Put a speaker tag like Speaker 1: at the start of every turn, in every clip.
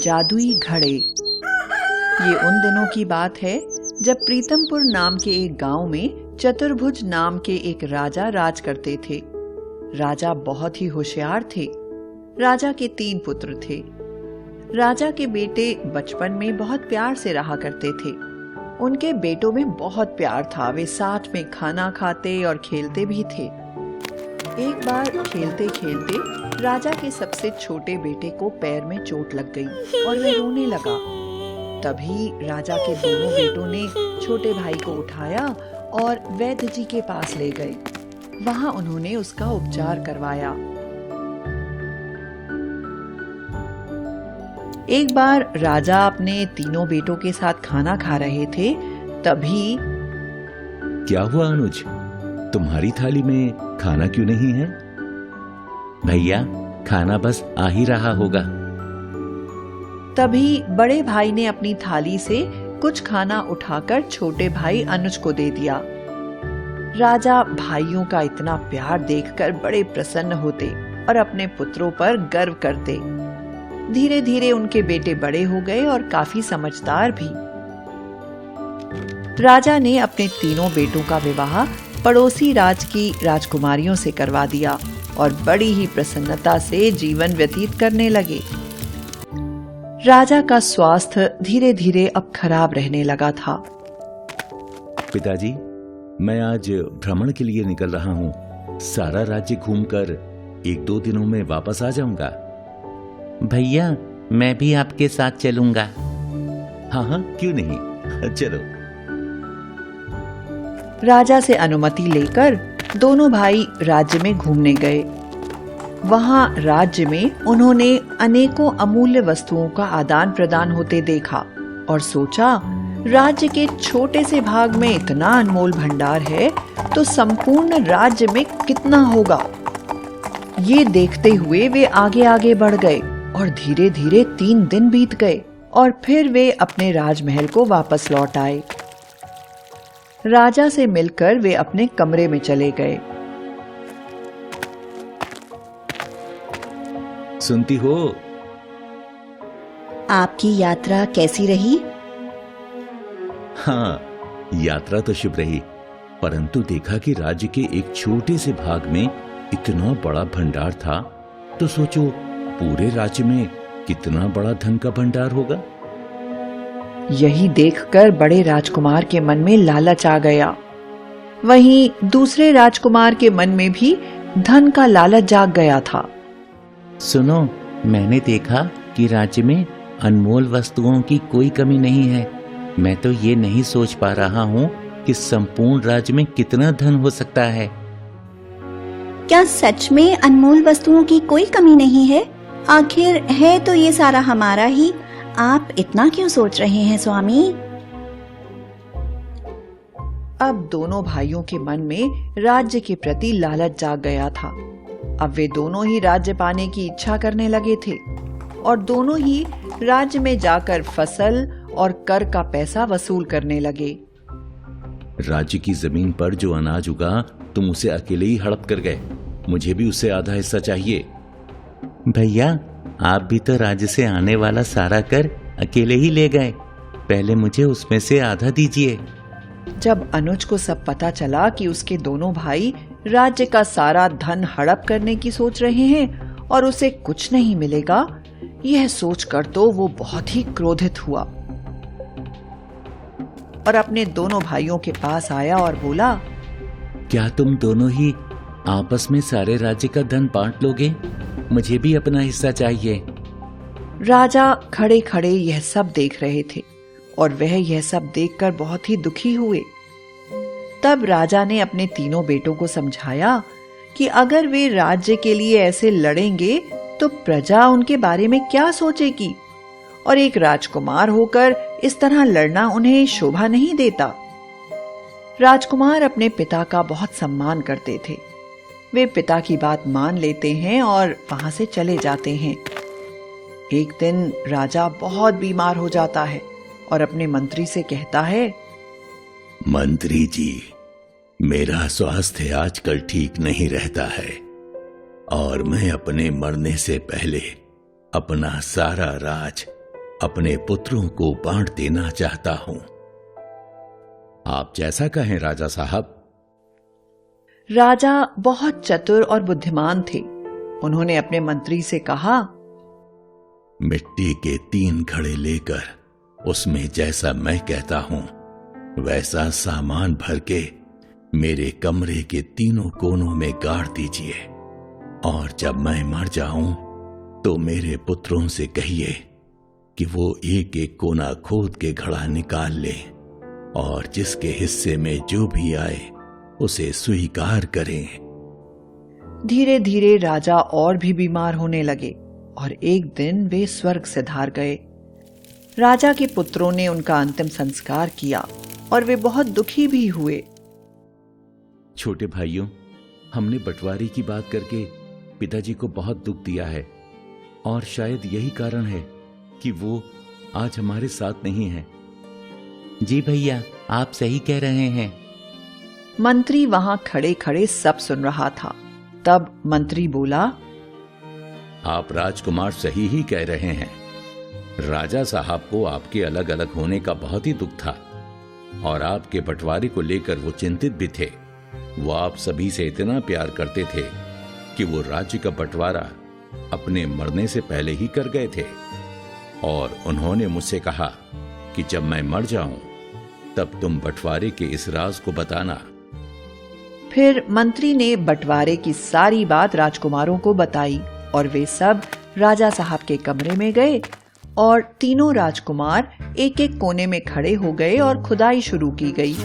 Speaker 1: जादुई घड़े। ये उन दिनों की बात है जब प्रीतमपुर नाम के एक गांव में चतुर्भुज नाम के एक राजा राज करते थे। राजा बहुत ही होशियार थे। राजा के 3 पुत्र थे। राजा के बेटे बचपन में बहुत प्यार से रहा करते थे। उनके बेटों में बहुत प्यार था। वे साथ में खाना खाते और खेलते भी थे। एक बार खेलते खेलते राजा के सबसे छोटे बेटे को पैर में चोट लग गई और वह रोने लगा। तभी राजा के दोनों बेटों ने छोटे भाई को उठाया और वैद्य जी के पास ले गए। वहां उन्होंने उसका उपचार करवाया। एक बार राजा अपने तीनों बेटों के साथ खाना खा रहे थे। तभी
Speaker 2: क्या हुआ अनुज, तुम्हारी थाली में खाना क्यों नहीं है? भैया, खाना बस आ ही रहा होगा।
Speaker 1: तभी बड़े भाई ने अपनी थाली से कुछ खाना उठाकर छोटे भाई अनुज को दे दिया। राजा भाइयों का इतना प्यार देखकर बड़े प्रसन्न होते और अपने पुत्रों पर गर्व करते। धीरे धीरे उनके बेटे बड़े हो गए और काफी समझदार भी। राजा ने अपने तीनों बेटों का विवाह पड़ोसी राज की राजकुमारियों से करवा दिया और बड़ी ही प्रसन्नता से जीवन व्यतीत करने लगे। राजा का स्वास्थ्य धीरे धीरे अब खराब रहने लगा था।
Speaker 2: पिताजी, मैं आज भ्रमण के लिए निकल रहा हूँ। सारा राज्य घूमकर 1-2 दिनों में वापस आ जाऊंगा।
Speaker 3: भैया, मैं भी आपके साथ चलूंगा।
Speaker 2: हाँ हाँ, क्यों नहीं, चलो।
Speaker 1: राजा से अनुमति लेकर दोनों भाई राज्य में घूमने गए। वहां राज्य में उन्होंने अनेकों अमूल्य वस्तुओं का आदान प्रदान होते देखा और सोचा, राज्य के छोटे से भाग में इतना अनमोल भंडार है तो संपूर्ण राज्य में कितना होगा। ये देखते हुए वे आगे आगे बढ़ गए और धीरे धीरे 3 दिन बीत गए और फिर वे अपने राजमहल को वापस लौट आए। राजा से मिलकर वे अपने कमरे में चले गए।
Speaker 2: सुनती हो?
Speaker 4: आपकी यात्रा कैसी रही?
Speaker 2: हाँ, यात्रा तो शुभ रही, परंतु देखा कि राज्य के एक छोटे से भाग में इतना बड़ा भंडार था, तो सोचो पूरे राज्य में कितना बड़ा धन का भंडार होगा।
Speaker 1: यही देखकर बड़े राजकुमार के मन में लालच आ गया। वहीं दूसरे राजकुमार के मन में भी धन का लालच जाग गया था।
Speaker 3: सुनो, मैंने देखा कि राज्य में अनमोल वस्तुओं की कोई कमी नहीं है। मैं तो ये नहीं सोच पा रहा हूँ कि संपूर्ण राज्य में कितना धन हो सकता है।
Speaker 4: क्या सच में अनमोल वस्तुओं की कोई कमी नहीं है? आखिर है तो ये सारा हमारा ही। आप इतना क्यों सोच रहे हैं स्वामी?
Speaker 1: अब दोनों भाइयों के मन में राज्य के प्रति लालच जाग गया था। अब वे दोनों ही राज्य पाने की इच्छा करने लगे थे और दोनों ही राज्य में जाकर फसल और कर का पैसा वसूल करने लगे।
Speaker 2: राज्य की जमीन पर जो अनाज उगा, तुम उसे अकेले ही हड़प कर गए। मुझे भी उससे आधा हिस्सा चाहिए।
Speaker 3: भैया, आप भी तो राज्य से आने वाला सारा कर अकेले ही ले गए। पहले मुझे उसमें से आधा दीजिए।
Speaker 1: जब अनुज को सब पता चला कि उसके दोनों भाई राज्य का सारा धन हड़प करने की सोच रहे हैं और उसे कुछ नहीं मिलेगा, यह सोचकर तो वो बहुत ही क्रोधित हुआ और अपने दोनों भाइयों के पास आया और बोला,
Speaker 2: क्या तुम दोनों ही आपस में सारे राज्य का धन बांट लोगे? मुझे भी अपना हिस्सा चाहिए।
Speaker 1: राजा खड़े खड़े यह सब देख रहे थे और वह यह सब देखकर बहुत ही दुखी हुए। तब राजा ने अपने तीनों बेटों को समझाया कि अगर वे राज्य के लिए ऐसे लड़ेंगे तो प्रजा उनके बारे में क्या सोचेगी और एक राजकुमार होकर इस तरह लड़ना उन्हें शोभा नहीं देता। राजकुमार अपने पिता का बहुत सम्मान करते थे। वे पिता की बात मान लेते हैं और वहां से चले जाते हैं। एक दिन राजा बहुत बीमार हो जाता है और अपने मंत्री से कहता है,
Speaker 2: मंत्री जी, मेरा स्वास्थ्य आजकल ठीक नहीं रहता है और मैं अपने मरने से पहले अपना सारा राज अपने पुत्रों को बांट देना चाहता हूं। आप जैसा कहें राजा साहब।
Speaker 1: राजा बहुत चतुर और बुद्धिमान थे। उन्होंने अपने मंत्री से कहा,
Speaker 2: मिट्टी के 3 घड़े लेकर उसमें जैसा मैं कहता हूं वैसा सामान भर के मेरे कमरे के 3 कोनों में गाड़ दीजिए, और जब मैं मर जाऊं तो मेरे पुत्रों से कहिए कि वो एक एक कोना खोद के घड़ा निकाल ले, और जिसके हिस्से में जो भी आए उसे स्वीकार करें।
Speaker 1: धीरे धीरे राजा और भी बीमार होने लगे और एक दिन वे स्वर्ग सिधार गए। राजा के पुत्रों ने उनका अंतिम संस्कार किया और वे बहुत दुखी भी हुए।
Speaker 2: छोटे भाइयों, हमने बंटवारे की बात करके पिताजी को बहुत दुख दिया है, और शायद यही कारण है कि वो आज हमारे साथ नहीं है।
Speaker 3: जी भैया, आप सही कह रहे हैं।
Speaker 1: मंत्री वहां खड़े खड़े सब सुन रहा था। तब मंत्री बोला,
Speaker 2: आप राजकुमार सही ही कह रहे हैं। राजा साहब को आपके अलग अलग होने का बहुत ही दुख था, और आपके बंटवारे को लेकर वो चिंतित भी थे। वो आप सभी से इतना प्यार करते थे कि वो राज्य का बंटवारा अपने मरने से पहले ही कर गए थे, और उन्होंने मुझसे कहा कि जब मैं मर जाऊं तब तुम बंटवारे के इस राज को बताना।
Speaker 1: फिर मंत्री ने बंटवारे की सारी बात राजकुमारों को बताई, और वे सब राजा साहब के कमरे में गए, और तीनों राजकुमार एक एक कोने में खड़े हो गए और खुदाई शुरू की गई।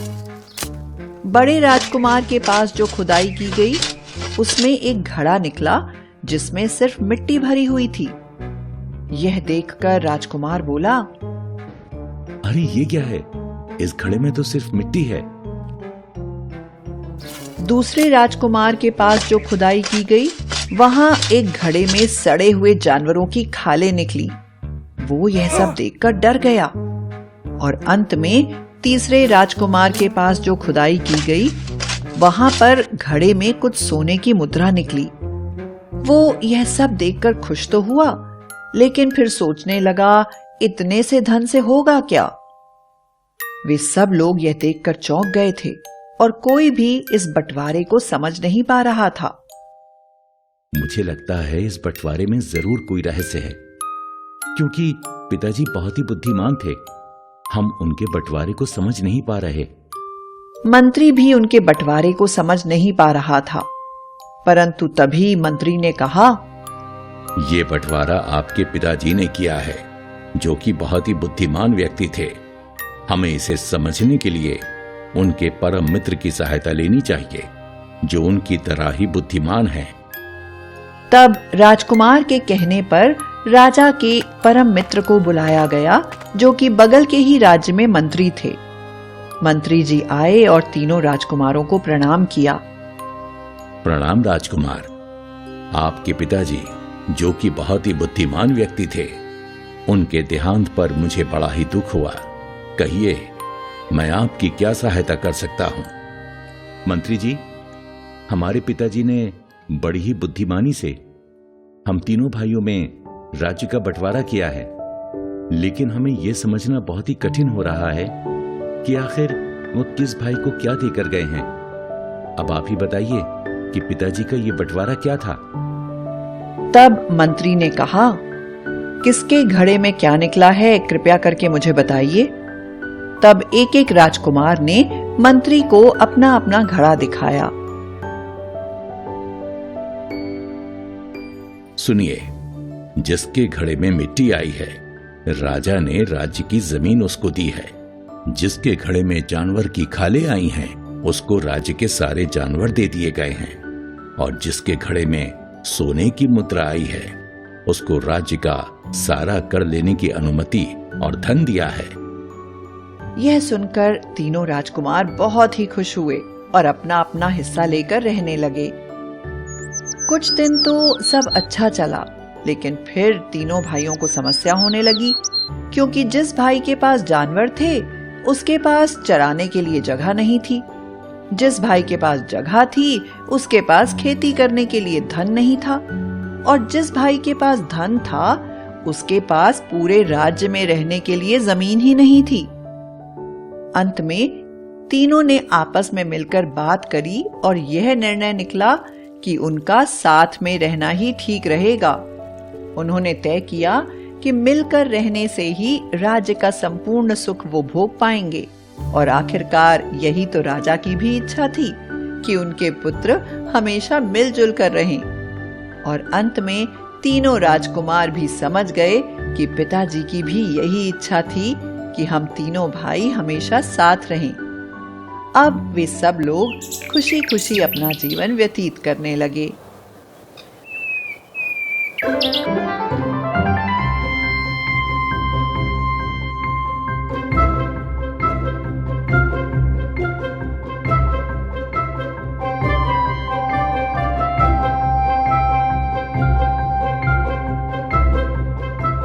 Speaker 1: बड़े राजकुमार के पास जो खुदाई की गई उसमें एक घड़ा निकला जिसमें सिर्फ मिट्टी भरी हुई थी। यह देखकर राजकुमार बोला,
Speaker 2: अरे ये क्या है? इस घड़े में तो सिर्फ मिट्टी है।
Speaker 1: दूसरे राजकुमार के पास जो खुदाई की गई वहां एक घड़े में सड़े हुए जानवरों की खालें निकली। वो यह सब देखकर डर गया। और अंत में तीसरे राजकुमार के पास जो खुदाई की गई वहां पर घड़े में कुछ सोने की मुद्रा निकली। वो यह सब देखकर खुश तो हुआ, लेकिन फिर सोचने लगा, इतने से धन से होगा क्या? वे सब लोग यह देखकर चौंक गए थे और कोई भी इस बंटवारे को समझ नहीं पा रहा था।
Speaker 2: मुझे लगता है इस बंटवारे में जरूर कोई रहस्य है, क्योंकि पिताजी बहुत ही बुद्धिमान थे। हम उनके बंटवारे को समझ नहीं पा रहे।
Speaker 1: मंत्री भी उनके बंटवारे को समझ नहीं पा रहा था, परंतु तभी मंत्री ने कहा,
Speaker 2: ये बंटवारा आपके पिताजी ने किया है, जो कि बहुत ही बुद्धिमान व्यक्ति थे। हमें इसे समझने के लिए उनके परम मित्र की सहायता लेनी चाहिए, जो उनकी तरह ही बुद्धिमान हैं।
Speaker 1: तब राजकुमार के कहने पर राजा के परम मित्र को बुलाया गया, जो कि बगल के ही राज्य में मंत्री थे। मंत्री जी आए और तीनों राजकुमारों को प्रणाम किया।
Speaker 2: प्रणाम राजकुमार। आपके पिताजी, जो कि बहुत ही बुद्धिमान व्यक्ति थे, उनके देहांत पर मुझे बड़ा ही दुख हुआ। कहिए, मैं आपकी क्या सहायता कर सकता हूं?
Speaker 3: मंत्री जी, हमारे पिताजी ने बड़ी ही बुद्धिमानी से हम तीनों भाइयों में राज्य का बंटवारा किया है, लेकिन हमें यह समझना बहुत ही कठिन हो रहा है कि आखिर वो किस भाई को क्या देकर गए हैं। अब आप ही बताइए कि पिताजी का ये बंटवारा क्या था?
Speaker 1: तब मंत्री ने कहा, किसके घड़े में क्या निकला है, कृपया करके मुझे बताइए। तब एक एक राजकुमार ने मंत्री को अपना अपना घड़ा दिखाया।
Speaker 2: सुनिए, जिसके घड़े में मिट्टी आई है, राजा ने राज्य की जमीन उसको दी है। जिसके घड़े में जानवर की खालें आई हैं, उसको राज्य के सारे जानवर दे दिए गए हैं। और जिसके घड़े में सोने की मुद्रा आई है, उसको राज्य का सारा कर लेने की अनुमति और धन दिया है।
Speaker 1: यह सुनकर तीनों राजकुमार बहुत ही खुश हुए और अपना अपना हिस्सा लेकर रहने लगे। कुछ दिन तो सब अच्छा चला, लेकिन फिर तीनों भाइयों को समस्या होने लगी, क्योंकि जिस भाई के पास जानवर थे उसके पास चराने के लिए जगह नहीं थी। जिस भाई के पास जगह थी उसके पास खेती करने के लिए धन नहीं था, और जिस भाई के पास धन था उसके पास पूरे राज्य में रहने के लिए जमीन ही नहीं थी। अंत में तीनों ने आपस में मिलकर बात करी और यह निर्णय निकला कि उनका साथ में रहना ही ठीक रहेगा। उन्होंने तय किया कि मिलकर रहने से ही राज्य का संपूर्ण सुख वो भोग पाएंगे। और आखिरकार यही तो राजा की भी इच्छा थी कि उनके पुत्र हमेशा मिलजुल कर रहें। और अंत में तीनों राजकुमार भी समझ गए कि पिताजी की भी यही इच्छा थी कि हम तीनों भाई हमेशा साथ रहें। अब वे सब लोग खुशी खुशी अपना जीवन व्यतीत करने लगे।